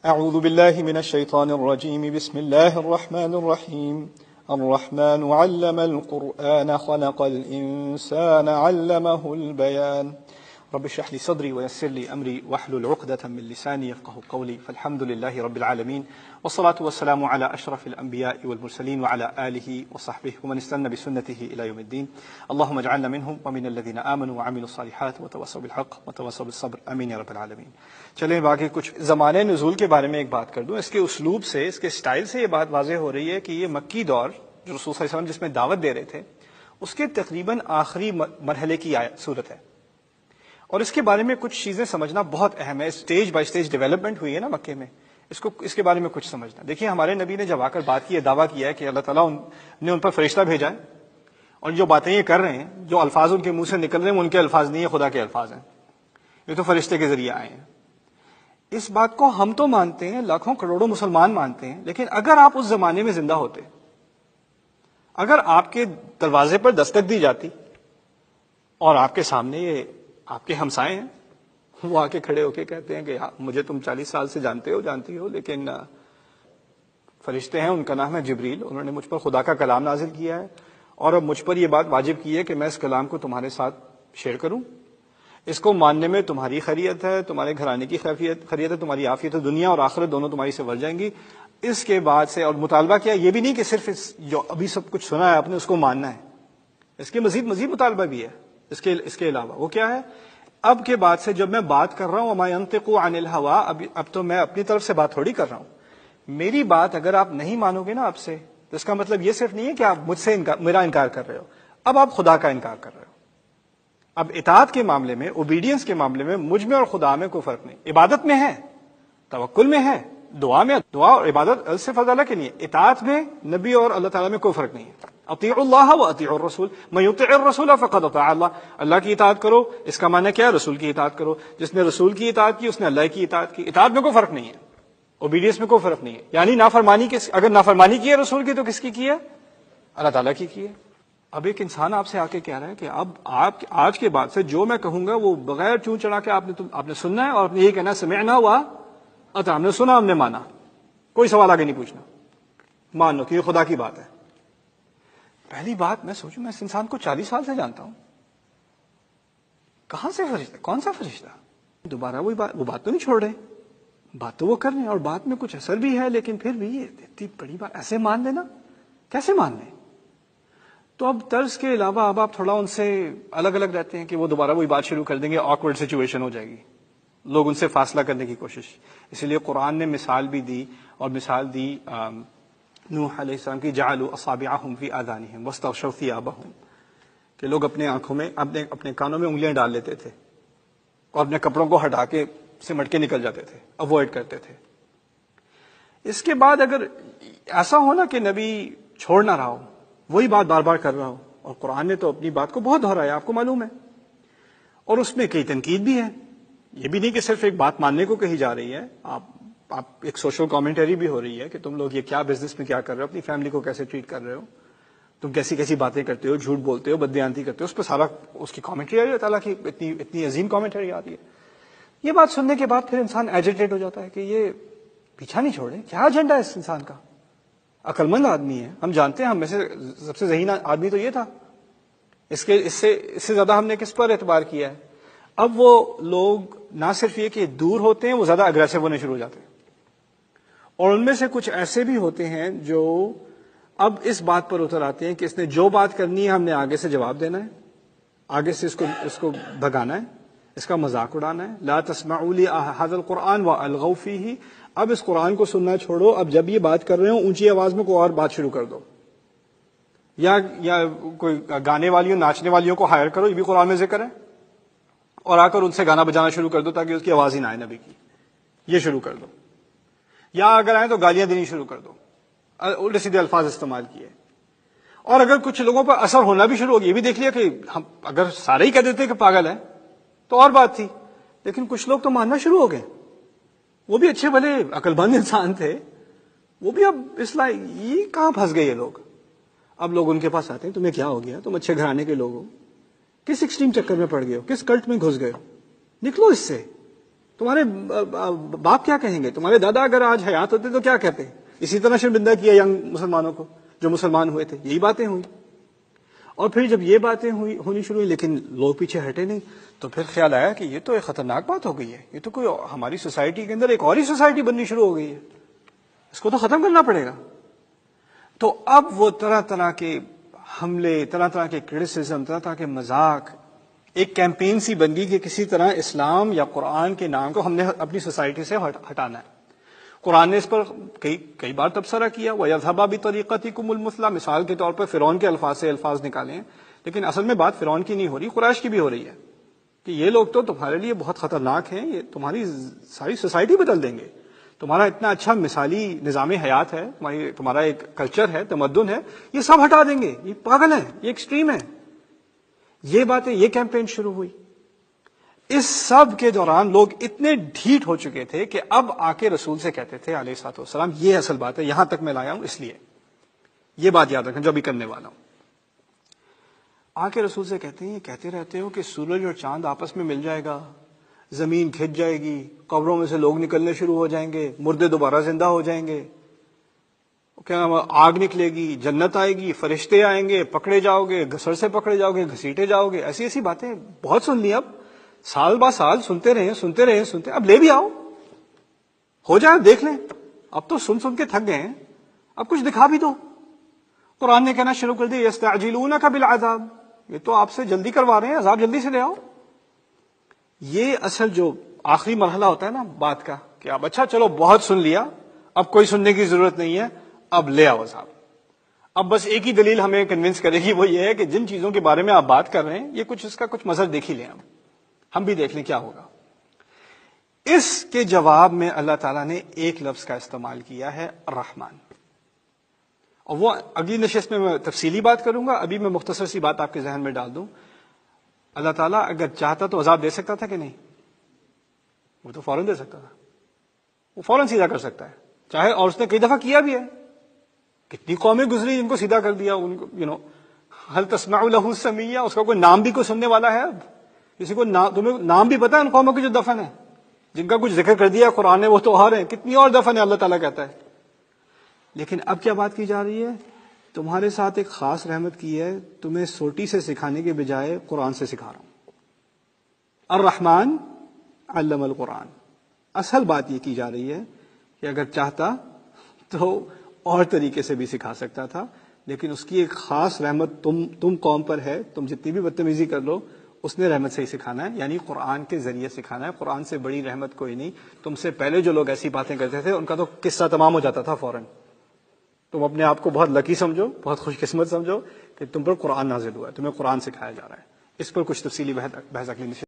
اعوذ باللہ من الشیطان الرجیم بسم اللہ الرحمن الرحیم الرحمن علم القرآن خلق الانسان علمہ البیان رب اشرح لي صدري ويسر لي امري واحلل عقدة من لساني يفقهوا قولي فالحمد لله رب العالمين والصلاة والسلام على اشرف الانبياء والمرسلين وعلى اله وصحبه ومن استنى بسنته الى يوم الدين اللهم اجعلنا منهم ومن الذين امنوا وعملوا الصالحات وتواصوا بالحق وتواصوا بالصبر امين يا رب العالمين. چلیں باقی کچھ زمانے نزول کے بارے میں ایک بات کر دوں. اس کے اسلوب سے، اس کے سٹائل سے یہ بات واضح ہو رہی ہے کہ یہ مکی دور جو رسول صلی اللہ علیہ وسلم جس میں دعوت دے رہے تھے اس کے تقریباً آخری مرحلے کی صورت ہے، اور اس کے بارے میں کچھ چیزیں سمجھنا بہت اہم ہے. اسٹیج بائی اسٹیج ڈیولپمنٹ ہوئی ہے نا مکے میں، اس کے بارے میں کچھ سمجھنا. دیکھیے ہمارے نبی نے جب آ کر بات کی ہے، دعویٰ کیا ہے کہ اللہ تعالیٰ نے ان پر فرشتہ بھیجا ہے، اور جو باتیں یہ کر رہے ہیں، جو الفاظ ان کے منہ سے نکل رہے ہیں، وہ ان کے الفاظ نہیں ہیں، خدا کے الفاظ ہیں، یہ تو فرشتے کے ذریعے آئے ہیں. اس بات کو ہم تو مانتے ہیں، لاکھوں کروڑوں مسلمان مانتے ہیں، لیکن اگر آپ اس زمانے میں زندہ ہوتے، اگر آپ کے دروازے پر دستک دی جاتی اور آپ کے سامنے یہ آپ کے ہمسائے ہیں، وہ آ کے کھڑے ہو کے کہتے ہیں کہ مجھے تم 40 سال سے جانتی ہو لیکن فرشتے ہیں، ان کا نام ہے جبریل، انہوں نے مجھ پر خدا کا کلام نازل کیا ہے، اور اب مجھ پر یہ بات واجب کی ہے کہ میں اس کلام کو تمہارے ساتھ شیئر کروں. اس کو ماننے میں تمہاری خیریت ہے، تمہارے گھرانے کی خیریت ہے، تمہاری عافیت ہے، دنیا اور آخرت دونوں تمہاری سے بڑھ جائیں گی. اس کے بعد سے اور مطالبہ کیا، یہ بھی نہیں کہ صرف جو ابھی سب کچھ سنا ہے آپ نے اس کو ماننا ہے، اس کے مزید مطالبہ بھی ہے. اس کے علاوہ وہ کیا ہے، اب کے بعد سے جب میں بات کر رہا ہوں وما ينطق عن الهوى، اب تو میں اپنی طرف سے بات تھوڑی کر رہا ہوں. میری بات اگر آپ نہیں مانو گے نا اب سے، تو اس کا مطلب یہ صرف نہیں ہے کہ آپ مجھ سے میرا انکار کر رہے ہو، اب آپ خدا کا انکار کر رہے ہو. اب اطاعت کے معاملے میں، اوبیڈینس کے معاملے میں مجھ میں اور خدا میں کوئی فرق نہیں. عبادت میں ہے، توکل میں ہے، دعا اور عبادت صرف اللہ کے لیے. اطاعت میں نبی اور اللہ تعالیٰ میں کوئی فرق نہیں ہے. اطیعوا اللہ واطیعوا الرسول من یطع الرسول فقد اطاع اللہ. اللہ کی اطاعت کرو، اس کا معنی کیا ہے؟ رسول کی اطاعت کرو. جس نے رسول کی اطاعت کی اس نے اللہ کی اطاعت کی. اطاعت میں کوئی فرق نہیں ہے، اوبیڈینس میں کوئی فرق نہیں ہے. یعنی نافرمانی اگر نافرمانی کی ہے رسول کی تو کس کی ہے؟ اللہ تعالیٰ کی ہے. اب ایک انسان آپ سے آ کے کہہ رہا ہے کہ اب آپ آج کے بعد سے جو میں کہوں گا وہ بغیر چون چڑھا کے آپ نے سننا ہے، اور یہی کہنا سمعنا واطعنا، ہم نے سنا، ہم نے مانا، کوئی سوال آگے نہیں پوچھنا، مان لو کہ یہ خدا کی بات ہے. پہلی بات میں سوچوں، میں اس انسان کو 40 سال سے جانتا ہوں، کہاں سے فرشتہ، کون سا فرشتہ؟ دوبارہ وہ بات تو نہیں چھوڑ رہے، بات تو وہ کر رہے ہیں، اور بات میں کچھ اثر بھی ہے، لیکن پھر بھی یہ اتنی بڑی بات ایسے مان لینا، کیسے مان لیں؟ تو اب طرز کے علاوہ اب آپ تھوڑا ان سے الگ رہتے ہیں کہ وہ دوبارہ وہی بات شروع کر دیں گے، آکورڈ سچویشن ہو جائے گی، لوگ ان سے فاصلہ کرنے کی کوشش. اسی لیے قرآن نے مثال بھی دی، اور مثال دی نوح علیہ السلام کی، جعلوا اصابعهم فی آذانہم واستغشوا ثیابہم، کہ لوگ اپنے آنکھوں میں اپنے کانوں میں انگلیاں ڈال لیتے تھے اور اپنے کپڑوں کو ہٹا کے سمٹ کے نکل جاتے تھے، اوائڈ کرتے تھے. اس کے بعد اگر ایسا ہو نا کہ نبی چھوڑ نہ رہا ہو، وہی بات بار بار کر رہا ہو، اور قرآن نے تو اپنی بات کو بہت دہرایا، آپ کو معلوم ہے، اور اس میں کئی تنقید بھی ہے. یہ بھی نہیں کہ صرف ایک بات ماننے کو کہی جا رہی ہے، آپ ایک سوشل کامنٹری بھی ہو رہی ہے کہ تم لوگ یہ کیا بزنس میں کیا کر رہے ہو، اپنی فیملی کو کیسے ٹریٹ کر رہے ہو، تم کیسی باتیں کرتے ہو، جھوٹ بولتے ہو، بددیانتی کرتے ہو، اس پہ سارا اس کی کامنٹری آ رہی ہے، تعالیٰ کی اتنی عظیم کامنٹری آ رہی ہے. یہ بات سننے کے بعد پھر انسان ایجیٹیٹ ہو جاتا ہے کہ یہ پیچھا نہیں چھوڑے، کیا ایجنڈا ہے اس انسان کا؟ عقل مند آدمی ہے، ہم جانتے ہیں، ہم میں سے سب سے ذہین آدمی تو یہ تھا، اس سے زیادہ ہم نے کس پر اعتبار کیا ہے؟ اب وہ لوگ نہ صرف یہ کہ دور ہوتے ہیں، وہ زیادہ اگریسو ہونے شروع ہو جاتے ہیں، اور ان میں سے کچھ ایسے بھی ہوتے ہیں جو اب اس بات پر اتر آتے ہیں کہ اس نے جو بات کرنی ہے ہم نے آگے سے جواب دینا ہے، آگے سے اس کو بھگانا ہے، اس کا مذاق اڑانا ہے. لا تسمعوا لهذا القرآن والغوا فيه، اب اس قرآن کو سننا چھوڑو، اب جب یہ بات کر رہے ہو اونچی آواز میں کوئی اور بات شروع کر دو، یا کوئی گانے والیوں ناچنے والیوں کو ہائر کرو، یہ بھی قرآن میں ذکر ہے، اور آ کر ان سے گانا بجانا شروع کر دو تاکہ اس کی آواز ہی نہ آئے نبی کی، یہ شروع کر دو، یا اگر آئے تو گالیاں دینی شروع کر دو، الٹے سیدھے الفاظ استعمال کیے. اور اگر کچھ لوگوں پر اثر ہونا بھی شروع ہو گیا، یہ بھی دیکھ لیا کہ ہم اگر سارے ہی کہہ دیتے کہ پاگل ہے تو اور بات تھی، لیکن کچھ لوگ تو ماننا شروع ہو گئے، وہ بھی اچھے بھلے عقل مند انسان تھے، وہ بھی اب یہ کہاں پھنس گئے یہ لوگ. اب لوگ ان کے پاس آتے ہیں، تمہیں کیا ہو گیا، تم اچھے گھرانے کے لوگ ہو، کس ایکسٹریم چکر میں پڑ گئے ہو، کس کلٹ میں گھس گئے ہو، نکلو اس سے. تمہارے باپ کیا کہیں گے؟ تمہارے دادا اگر آج حیات ہوتے تو کیا کہتے؟ اسی طرح شرمندہ کیا ینگ مسلمانوں کو جو مسلمان ہوئے تھے. یہی باتیں ہوئی. اور پھر جب یہ باتیں ہونی شروع ہوئی لیکن لوگ پیچھے ہٹے نہیں، تو پھر خیال آیا کہ یہ تو ایک خطرناک بات ہو گئی ہے، یہ تو کوئی ہماری سوسائٹی کے اندر ایک اور ہی سوسائٹی بننی شروع ہو گئی ہے، اس کو تو ختم کرنا پڑے گا. تو اب وہ طرح طرح کے حملے، طرح طرح کے کرٹیسزم، طرح طرح کے مذاق، ایک کیمپین سی بن گئی کہ کسی طرح اسلام یا قرآن کے نام کو ہم نے اپنی سوسائٹی سے ہٹانا ہے. قرآن نے اس پر کئی بار تبصرہ کیا. وَيَذْهَبَ بِطَرِيقَتِكُمُ الْمُثْلَىٰ، مثال کے طور پر فرعون کے الفاظ سے الفاظ نکالے ہیں، لیکن اصل میں بات فرعون کی نہیں ہو رہی، قریش کی بھی ہو رہی ہے کہ یہ لوگ تو تمہارے لیے بہت خطرناک ہیں، یہ تمہاری ساری سوسائٹی بدل دیں گے. تمہارا اتنا اچھا مثالی نظام حیات ہے، تمہارا ایک کلچر ہے، تمدن ہے، یہ سب ہٹا دیں گے، یہ پاگل ہیں، یہ ایکسٹریم ہے. یہ باتیں، یہ کیمپین شروع ہوئی. اس سب کے دوران لوگ اتنے ڈھیٹ ہو چکے تھے کہ اب آ کے رسول سے کہتے تھے علیہ الصلوۃ والسلام، یہ اصل بات ہے، یہاں تک میں لایا ہوں، اس لیے یہ بات یاد رکھیں جو ابھی کرنے والا ہوں. آ کے رسول سے کہتے ہیں، یہ کہتے رہتے ہو کہ سورج اور چاند آپس میں مل جائے گا، زمین کھنچ جائے گی، قبروں میں سے لوگ نکلنے شروع ہو جائیں گے، مردے دوبارہ زندہ ہو جائیں گے، کیا آگ نکلے گی، جنت آئے گی، فرشتے آئیں گے، پکڑے جاؤ گے، سر سے پکڑے جاؤ گے، گھسیٹے جاؤ گے. ایسی ایسی باتیں بہت سن لی، اب سال با سال سنتے رہے، اب لے بھی آؤ، ہو جائے، دیکھ لیں. اب تو سن کے تھک گئے ہیں، اب کچھ دکھا بھی دو. قرآن نے کہنا شروع کر دیا، یستعجلونک بالعذاب، یہ تو آپ سے جلدی کروا رہے ہیں، عذاب جلدی سے لے آؤ. یہ اصل جو آخری مرحلہ ہوتا ہے نا بات کا، کہ اب اچھا چلو بہت سن لیا، اب کوئی سننے کی ضرورت نہیں ہے، اب لے آؤ عذاب. اب بس ایک ہی دلیل ہمیں کنونس کرے گی، وہ یہ ہے کہ جن چیزوں کے بارے میں آپ بات کر رہے ہیں یہ کچھ اس کا کچھ مظہر دیکھ ہی لیں، ہم بھی دیکھ لیں کیا ہوگا. اس کے جواب میں اللہ تعالیٰ نے ایک لفظ کا استعمال کیا ہے، الرحمن. اور وہ اگلی نشست میں تفصیلی بات کروں گا، ابھی میں مختصر سی بات آپ کے ذہن میں ڈال دوں. اللہ تعالیٰ اگر چاہتا تو عذاب دے سکتا تھا کہ نہیں؟ وہ تو فوراً دے سکتا تھا، وہ فوراً سیدھا کر سکتا ہے چاہے، اور اس نے کئی دفعہ کیا بھی ہے. کتنی قومیں گزری جن کو سیدھا کر دیا، ان کو هل تسمع له سميا، اس کا کوئی نام بھی کوئی سننے والا ہے؟ اب کسی کو تمہیں نام بھی پتا ہے ان قوموں کی جو دفن ہے، جن کا کچھ ذکر کر دیا قرآن نے، وہ تو اور ہیں، کتنی اور دفن ہے اللہ تعالیٰ کہتا ہے. لیکن اب کیا بات کی جا رہی ہے؟ تمہارے ساتھ ایک خاص رحمت کی ہے، تمہیں سوٹی سے سکھانے کے بجائے قرآن سے سکھا رہا ہوں. الرحمن علم القرآن. اصل بات یہ کی جا رہی ہے کہ اگر چاہتا تو اور طریقے سے بھی سکھا سکتا تھا، لیکن اس کی ایک خاص رحمت تم قوم پر ہے. تم جتنی بھی بدتمیزی کر لو، اس نے رحمت سے ہی سکھانا ہے، یعنی قرآن کے ذریعے سکھانا ہے. قرآن سے بڑی رحمت کوئی نہیں. تم سے پہلے جو لوگ ایسی باتیں کرتے تھے ان کا تو قصہ تمام ہو جاتا تھا فوراً. تم اپنے آپ کو بہت لکی سمجھو، بہت خوش قسمت سمجھو کہ تم پر قرآن نازل ہوا ہے، تمہیں قرآن سکھایا جا رہا ہے. اس پر کچھ تفصیلی بحث اگلی